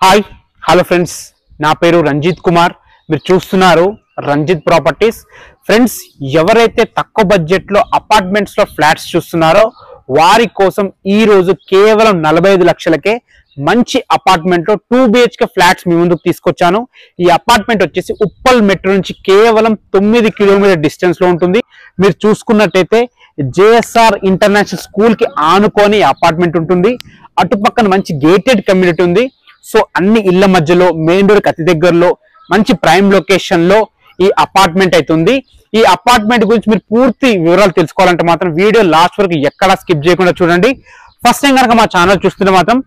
Hi hello friends, నా పేరు రంజిత్ కుమార్. మీరు చూస్తున్నారు రంజిత్ ప్రాపర్టీస్. ఫ్రెండ్స్, ఎవరైతే తక్కువ బడ్జెట్లో అపార్ట్మెంట్స్లో ఫ్లాట్స్ చూస్తున్నారో వారి కోసం ఈ రోజు కేవలం 45 లక్షలకే మంచి అపార్ట్మెంట్లో 2 BHK ఫ్లాట్స్ మీ ముందుకు తీసుకొచ్చాను. ఈ అపార్ట్మెంట్ వచ్చేసి ఉప్పల్ మెట్రో నుంచి కేవలం 9 కిలోమీటర్ డిస్టెన్స్ లో ఉంటుంది. మీరు చూసుకున్నట్టయితే JSR ఇంటర్నేషనల్ స్కూల్ కి ఆనుకొని అపార్ట్మెంట్ ఉంటుంది. అటుపక్కన మంచి గేటెడ్ కమ్యూనిటీ ఉంది. సో అన్ని ఇళ్ల మధ్యలో మెయిన్ రోడ్ కి అతి దగ్గరలో మంచి ప్రైమ్ లొకేషన్ లో ఈ అపార్ట్మెంట్ అవుతుంది. ఈ అపార్ట్మెంట్ గురించి మీరు పూర్తి వివరాలు తెలుసుకోవాలంటే మాత్రం వీడియో లాస్ట్ వరకు ఎక్కడా స్కిప్ చేయకుండా చూడండి. ఫస్ట్ టైం కనుక మా ఛానల్ చూస్తుంటే మాత్రం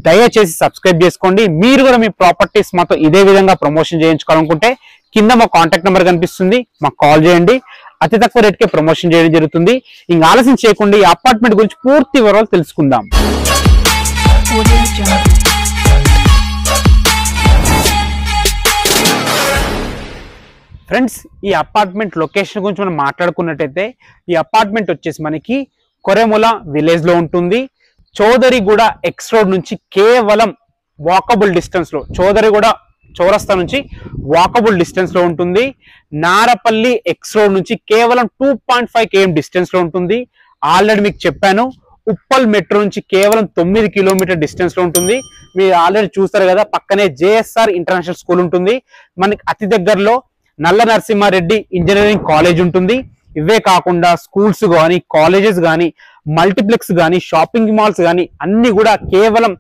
దయచేసి సబ్స్క్రైబ్ చేసుకోండి. మీరు కూడా మీ ప్రాపర్టీస్ మాతో ఇదే విధంగా ప్రమోషన్ చేయించుకోవాలనుకుంటే కింద మా కాంటాక్ట్ నెంబర్ కనిపిస్తుంది, మాకు కాల్ చేయండి. అతి తక్కువ రేట్కే ప్రమోషన్ చేయడం జరుగుతుంది. ఇంకా ఆలస్యం చేయకుండా ఈ అపార్ట్మెంట్ గురించి పూర్తి వివరాలు తెలుసుకుందాం. ఫ్రెండ్స్, ఈ అపార్ట్మెంట్ లొకేషన్ గురించి మనం మాట్లాడుకున్నట్టయితే ఈ అపార్ట్మెంట్ వచ్చేసి మనకి కొరెముల విలేజ్ లో ఉంటుంది. చౌదరిగూడ ఎక్స్ రోడ్ నుంచి కేవలం వాకబుల్ డిస్టెన్స్ లో, చౌదరిగూడ చౌరస్తా నుంచి వాకబుల్ డిస్టెన్స్ లో ఉంటుంది. నారపల్లి ఎక్స్ రోడ్ నుంచి కేవలం 2.5 km డిస్టెన్స్ లో ఉంటుంది. ఆల్రెడీ మీకు చెప్పాను, ఉప్పల్ మెట్రో నుంచి కేవలం 9 కిలోమీటర్ డిస్టెన్స్ లో ఉంటుంది. మీరు ఆల్రెడీ చూస్తారు కదా, పక్కనే JSR ఇంటర్నేషనల్ స్కూల్ ఉంటుంది. మనకి అతి దగ్గరలో నల్ల నరసింహారెడ్డి ఇంజనీరింగ్ కాలేజ్ ఉంటుంది. ఇవే కాకుండా స్కూల్స్ కానీ, కాలేజెస్ కానీ, మల్టీప్లెక్స్ కానీ, షాపింగ్ మాల్స్ కానీ అన్ని కూడా కేవలం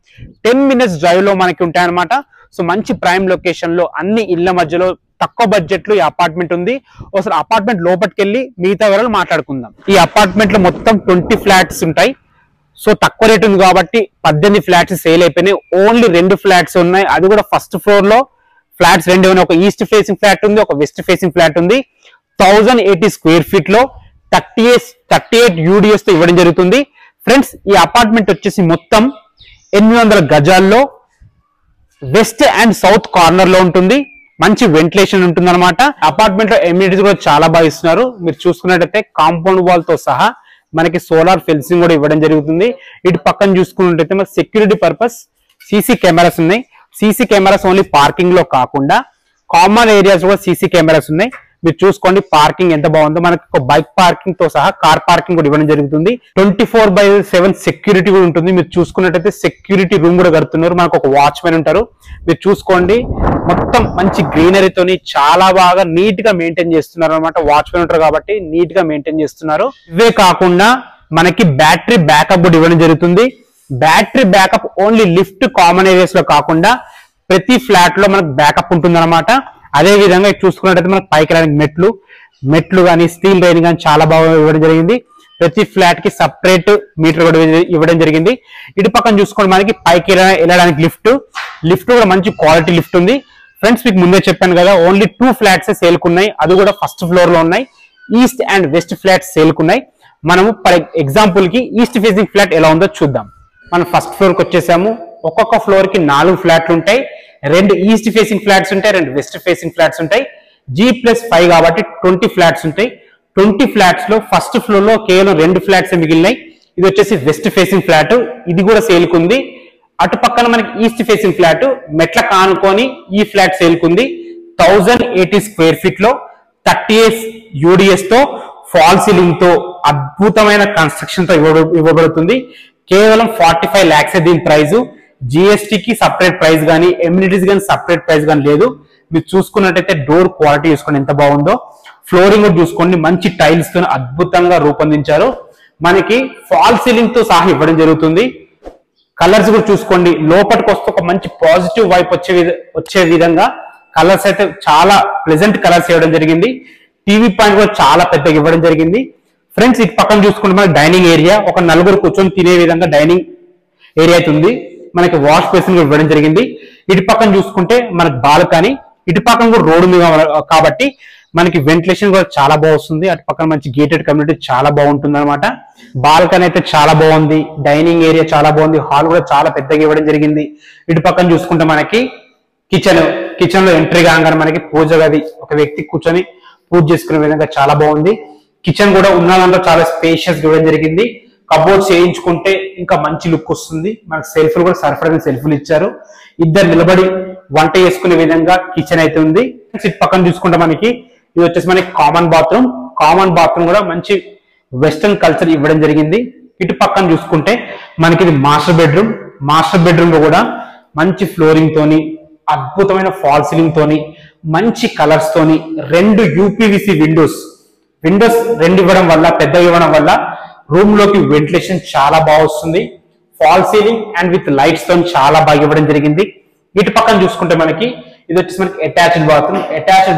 10 minutes డ్రైవ్ లో మనకి ఉంటాయన్నమాట. సో మంచి ప్రైమ్ లొకేషన్ లో అన్ని ఇళ్ల మధ్యలో తక్కువ బడ్జెట్ లో ఈ అపార్ట్మెంట్ ఉంది. ఒకసారి అపార్ట్మెంట్ లోపలికి వెళ్ళి మిగతా వివరాలు మాట్లాడుకుందాం. ఈ అపార్ట్మెంట్ లో మొత్తం 20 ఫ్లాట్స్ ఉంటాయి. సో తక్కువ రేట్ ఉంది కాబట్టి 18 ఫ్లాట్స్ సేల్ అయిపోయినాయి. ఓన్లీ 2 ఫ్లాట్స్ ఉన్నాయి, అది కూడా ఫస్ట్ ఫ్లోర్ లో ఫ్లాట్స్ 2 ఉన్నాయి. ఒక ఈస్ట్ ఫేసింగ్ ఫ్లాట్ ఉంది, ఒక వెస్ట్ ఫేసింగ్ ఫ్లాట్ ఉంది. 1080 స్క్వేర్ ఫీట్ లో 38 UDS తో ఇవ్వడం జరుగుతుంది. ఫ్రెండ్స్, ఈ అపార్ట్మెంట్ వచ్చేసి మొత్తం 800 గజాల్లో వెస్ట్ అండ్ సౌత్ కార్నర్ లో ఉంటుంది. మంచి వెంటిలేషన్ ఉంటుంది అనమాట. అపార్ట్మెంట్ లో ఎమ్యూనిటీస్ కూడా చాలా బాగా ఇస్తున్నారు. మీరు చూసుకున్నట్టయితే కాంపౌండ్ వాల్ తో సహా మనకి సోలార్ ఫెన్సింగ్ కూడా ఇవ్వడం జరుగుతుంది. ఇటు పక్కన చూసుకున్నట్టయితే మనకి సెక్యూరిటీ పర్పస్ సీసీ కెమెరాస్ ఉన్నాయి. సీసీ కెమెరాస్ ఓన్లీ పార్కింగ్ లో కాకుండా కామన్ ఏరియాస్ కూడా సీసీ కెమెరాస్ ఉన్నాయి. మీరు చూసుకోండి పార్కింగ్ ఎంత బాగుందో. మనకి ఒక బైక్ పార్కింగ్ తో సహా కార్ పార్కింగ్ కూడా ఇవ్వడం జరుగుతుంది. 24/7 సెక్యూరిటీ కూడా ఉంటుంది. మీరు చూసుకున్నట్టయితే సెక్యూరిటీ రూమ్ కూడా కడుతున్నారు. మనకు ఒక వాచ్మెన్ ఉంటారు. మీరు చూసుకోండి, మొత్తం మంచి గ్రీనరీతోని చాలా బాగా నీట్ గా మెయింటైన్ చేస్తున్నారు అనమాట. వాచ్మెన్ ఉంటారు కాబట్టి నీట్ గా మెయింటైన్ చేస్తున్నారు. ఇవే కాకుండా మనకి బ్యాటరీ బ్యాకప్ కూడా ఇవ్వడం జరుగుతుంది. Battery backup only lift common areas లో కాకుండా ప్రతి ఫ్లాట్ లో మనకు బ్యాకప్ ఉంటుంది అనమాట. అదే విధంగా చూసుకున్నట్టయితే మనకు పైకి రావడానికి మెట్లు కానీ, స్టీల్ రైలింగ్ కానీ చాలా బాగా ఇవ్వడం జరిగింది. ప్రతి ఫ్లాట్ కి సపరేట్ మీటర్ కూడా ఇవ్వడం జరిగింది. ఇటు పక్కన చూసుకోండి, మనకి పైకి వెళ్ళడానికి లిఫ్ట్ కూడా మంచి క్వాలిటీ లిఫ్ట్ ఉంది. ఫ్రెండ్స్, మీకు ముందే చెప్పాను కదా, ఓన్లీ 2 ఫ్లాట్స్ సేల్కున్నాయి, అది కూడా ఫస్ట్ ఫ్లోర్ లో ఉన్నాయి. ఈస్ట్ అండ్ వెస్ట్ ఫ్లాట్స్ సేల్కున్నాయి. మనము ఫర్ ఎగ్జాంపుల్ కి ఈస్ట్ ఫేసింగ్ ఫ్లాట్ ఎలా ఉందో చూద్దాం. మనం ఫస్ట్ ఫ్లోర్ కి వచ్చేసాము. ఒక్కొక్క ఫ్లోర్ కి 4 ఫ్లాట్లు ఉంటాయి. 2 ఈస్ట్ ఫేసింగ్ ఫ్లాట్స్ ఉంటాయి, 2 వెస్ట్ ఫేసింగ్ ఫ్లాట్స్ ఉంటాయి. G+5 కాబట్టి 20 ఫ్లాట్స్ ఉంటాయి. 20 ఫ్లాట్స్ లో ఫస్ట్ ఫ్లోర్ లో కేవలం 2 ఫ్లాట్స్ మిగిలినాయి. ఇది వచ్చేసి వెస్ట్ ఫేసింగ్ ఫ్లాట్, ఇది కూడా సేల్కుంది. అటు పక్కన మనకి ఈస్ట్ ఫేసింగ్ ఫ్లాట్ మెట్ల కానుకొని ఈ ఫ్లాట్ సేల్కుంది. 1080 స్క్వేర్ ఫీట్ లో 38 UDS తో ఫాల్ సీలింగ్ తో అద్భుతమైన కన్స్ట్రక్షన్ తో ఇవ్వబడుతుంది. కేవలం 45 lakhs దీని ప్రైస్. GST కి సపరేట్ ప్రైస్ కానీ, ఎమ్యూనిటీస్ కానీ సపరేట్ ప్రైస్ కానీ లేదు. మీరు చూసుకున్నట్టయితే డోర్ క్వాలిటీ చూసుకోండి ఎంత బాగుందో. ఫ్లోరింగ్ కూడా చూసుకోండి, మంచి టైల్స్ తో అద్భుతంగా రూపొందించారు. మనకి ఫాల్ సీలింగ్ తో సహా ఇవ్వడం జరుగుతుంది. కలర్స్ కూడా చూసుకోండి, లోపలికి వస్తే ఒక మంచి పాజిటివ్ వైప్ వచ్చే విధంగా కలర్స్ అయితే చాలా ప్లెజెంట్ కలర్స్ ఇవ్వడం జరిగింది. టీవీ పాయింట్ కూడా చాలా పెద్దగా ఇవ్వడం జరిగింది. ఫ్రెండ్స్, ఇటు పక్కన చూసుకుంటే మనకి డైనింగ్ ఏరియా, ఒక 4 కూర్చొని తినే విధంగా డైనింగ్ ఏరియా అయితే ఉంది. మనకి వాష్ బేసిన్ కూడా ఇవ్వడం జరిగింది. ఇటు పక్కన చూసుకుంటే మనకి బాల్కనీ, ఇటు పక్కన కూడా రోడ్డు మీద కాబట్టి మనకి వెంటిలేషన్ కూడా చాలా బాగా వస్తుంది. అటు పక్కన మంచి గేటెడ్ కమ్యూనిటీ చాలా బాగుంటుంది అనమాట. బాల్కనీ అయితే చాలా బాగుంది, డైనింగ్ ఏరియా చాలా బాగుంది, హాల్ కూడా చాలా పెద్దగా ఇవ్వడం జరిగింది. ఇటు పక్కన చూసుకుంటే మనకి కిచెన్ లో ఎంట్రీ కాగానే మనకి పూజ గది, ఒక వ్యక్తి కూర్చొని పూజ చేసుకునే విధంగా చాలా బాగుంది. కిచెన్ కూడా ఉన్న దాంట్లో చాలా స్పేషియస్ ఇవ్వడం జరిగింది. కబోర్డ్స్ చేయించుకుంటే ఇంకా మంచి లుక్ వస్తుంది. మనకి సెల్ఫ్లు కూడా సరిపడిన సెల్ఫ్లు ఇచ్చారు. ఇద్దరు నిలబడి వంట చేసుకునే విధంగా కిచెన్ అయితే ఉంది. ఇటు పక్కన చూసుకుంటే మనకి ఇది వచ్చేసి మనకి కామన్ బాత్రూమ్ కూడా మంచి వెస్టర్న్ కల్చర్ ఇవ్వడం జరిగింది. ఇటు పక్కన చూసుకుంటే మనకి ఇది మాస్టర్ బెడ్రూమ్ లో కూడా మంచి ఫ్లోరింగ్ తోని, అద్భుతమైన ఫాల్ సీలింగ్ తోని, మంచి కలర్స్ తోని, 2 UPVC విండోస్ 2 ఇవ్వడం వల్ల, పెద్దగా ఇవ్వడం వల్ల రూమ్ లోకి వెంటిలేషన్ చాలా బాగా వస్తుంది. Fall ceiling and with lights తో చాలా బాగా ఇవ్వడం జరిగింది. ఇటు పక్కన చూసుకుంటే మనకి ఇది వచ్చేసి మనకి అటాచ్డ్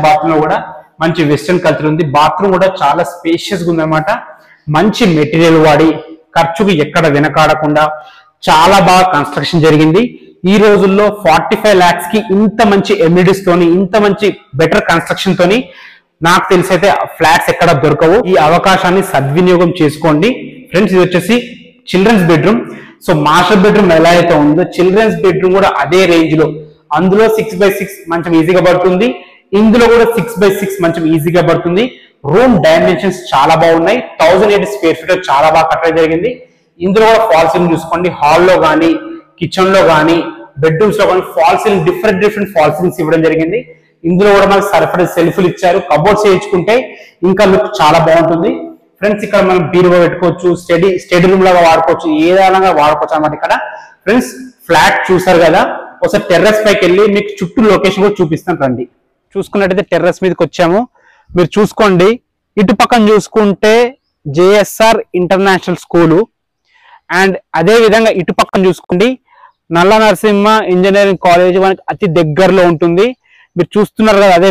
బాత్రూమ్ లో కూడా మంచి వెస్టర్న్ కల్చర్ ఉంది. బాత్రూమ్ కూడా చాలా స్పేషియస్ గా ఉందన్నమాట. మంచి మెటీరియల్ వాడి ఖర్చుకు ఎక్కడ వెనకాడకుండా చాలా బాగా కన్స్ట్రక్షన్ జరిగింది. ఈ రోజుల్లో 45 lakhs కి ఇంత మంచి ఎమ్యూనిటీస్ తోని, ఇంత మంచి బెటర్ కన్స్ట్రక్షన్ తోని నాకు తెలిసైతే ఫ్లాట్స్ ఎక్కడ దొరకవు. ఈ అవకాశాన్ని సద్వినియోగం చేసుకోండి ఫ్రెండ్స్. ఇది వచ్చేసి children's bedroom. So master bedroom ఎలా అయితే ఉందో చిల్డ్రన్స్ బెడ్రూమ్ కూడా అదే రేంజ్ లో, అందులో 6x6 మంచం ఈజీగా పడుతుంది, ఇందులో కూడా 6x6 మంచం ఈజీగా పడుతుంది. రూమ్ డైమెన్షన్స్ చాలా బాగున్నాయి. 1080 square feet చాలా బాగా కట్టడం జరిగింది. ఇందులో కూడా ఫాల్ సీలింగ్ చూసుకోండి. హాల్లో కానీ, కిచెన్ లో కానీ, బెడ్రూమ్స్ లో కానీ fall ceiling different fall ceilings ఇవ్వడం జరిగింది. ఇందులో కూడా మనకు సరిపడే సెల్ఫ్లు ఇచ్చారు. కబోర్డ్స్ వేయించుకుంటే ఇంకా లుక్ చాలా బాగుంటుంది ఫ్రెండ్స్. ఇక్కడ మనం బీరువా పెట్టుకోవచ్చు, స్టడీ రూమ్ లాగా వాడుకోవచ్చు, ఏ విధంగా వాడుకోవచ్చు అన్నమాట. ఇక్కడ ఫ్రెండ్స్ ఫ్లాట్ చూసారు కదా, ఒకసారి టెర్రస్ పైకి వెళ్ళి మీకు చుట్టూ లొకేషన్ కూడా చూపిస్తాను రండి. చూసుకున్నట్టయితే టెర్రస్ మీదకి వచ్చాము. మీరు చూసుకోండి, ఇటు పక్కన చూసుకుంటే JSR ఇంటర్నేషనల్ స్కూలు, అండ్ అదే విధంగా ఇటు పక్కన చూసుకోండి నల్ల నరసింహ ఇంజనీరింగ్ కాలేజ్ మనకి అతి దగ్గరలో ఉంటుంది. మీరు చూస్తున్నారు కదా, అదే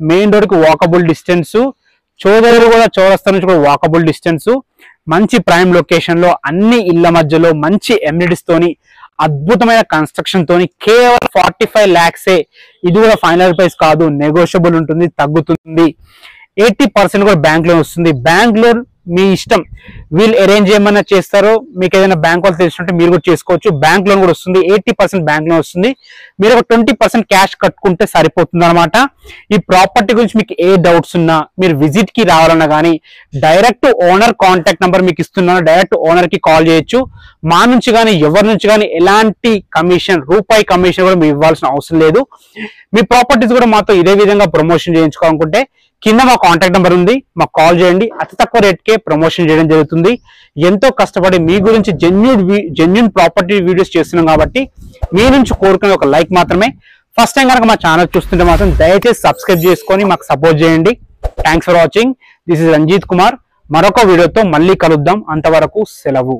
మెయిన్ రోడ్కి వాకబుల్ డిస్టెన్స్. చౌదరి కూడా చౌరస్తా నుంచి కూడా వాకబుల్ డిస్టెన్స్. మంచి ప్రైమ్ లొకేషన్ లో, అన్ని ఇళ్ల మధ్యలో, మంచి ఎమ్యూనిటీస్ తోని, అద్భుతమైన కన్స్ట్రక్షన్ తోని కేవలం 45 lakhs. ఇది కూడా ఫైనల్ ప్రైస్ కాదు, నెగోషియబుల్ ఉంటుంది, తగ్గుతుంది. 80% కూడా బ్యాంక్ లోన్ వస్తుంది. బ్యాంక్ లోన్ మీ ఇష్టం, వీళ్ళు అరేంజ్ చేయమన్నా చేస్తారో, మీకు ఏదైనా బ్యాంక్ వాళ్ళు తెలిసినట్టు మీరు కూడా చేసుకోవచ్చు. బ్యాంక్ లోన్ కూడా వస్తుంది, 80% బ్యాంక్ లోన్ వస్తుంది. మీరు ఒక 20% క్యాష్ కట్టుకుంటే సరిపోతుంది అనమాట. ఈ ప్రాపర్టీ గురించి మీకు ఏ డౌట్స్ ఉన్నా, మీరు విజిట్ కి రావాలన్నా కానీ డైరెక్ట్ ఓనర్ కాంటాక్ట్ నెంబర్ మీకు ఇస్తున్నాను, డైరెక్ట్ ఓనర్ కి కాల్ చేయొచ్చు. మా నుంచి కానీ ఎవరి నుంచి కానీ ఎలాంటి రూపాయి కమిషన్ కూడా మీరు ఇవ్వాల్సిన అవసరం లేదు. మీ ప్రాపర్టీస్ కూడా మాతో ఇదే విధంగా ప్రమోషన్ చేయించుకోవాలనుకుంటే కింద మా కాంటాక్ట్ నెంబర్ ఉంది, మాకు కాల్ చేయండి. అతి తక్కువ రేట్కే ప్రమోషన్ చేయడం జరుగుతుంది. ఎంతో కష్టపడి మీ గురించి జెన్యూన్ ప్రాపర్టీ వీడియోస్ చేస్తున్నాం కాబట్టి మీ నుంచి కోరుకునే ఒక లైక్ మాత్రమే. ఫస్ట్ టైం కనుక మా ఛానల్ చూస్తుంటే మాత్రం దయచేసి సబ్స్క్రైబ్ చేసుకొని మాకు సపోర్ట్ చేయండి. Thanks for watching. This is Ranjith Kumar. మరొక వీడియోతో మళ్ళీ కలుద్దాం. అంతవరకు సెలవు.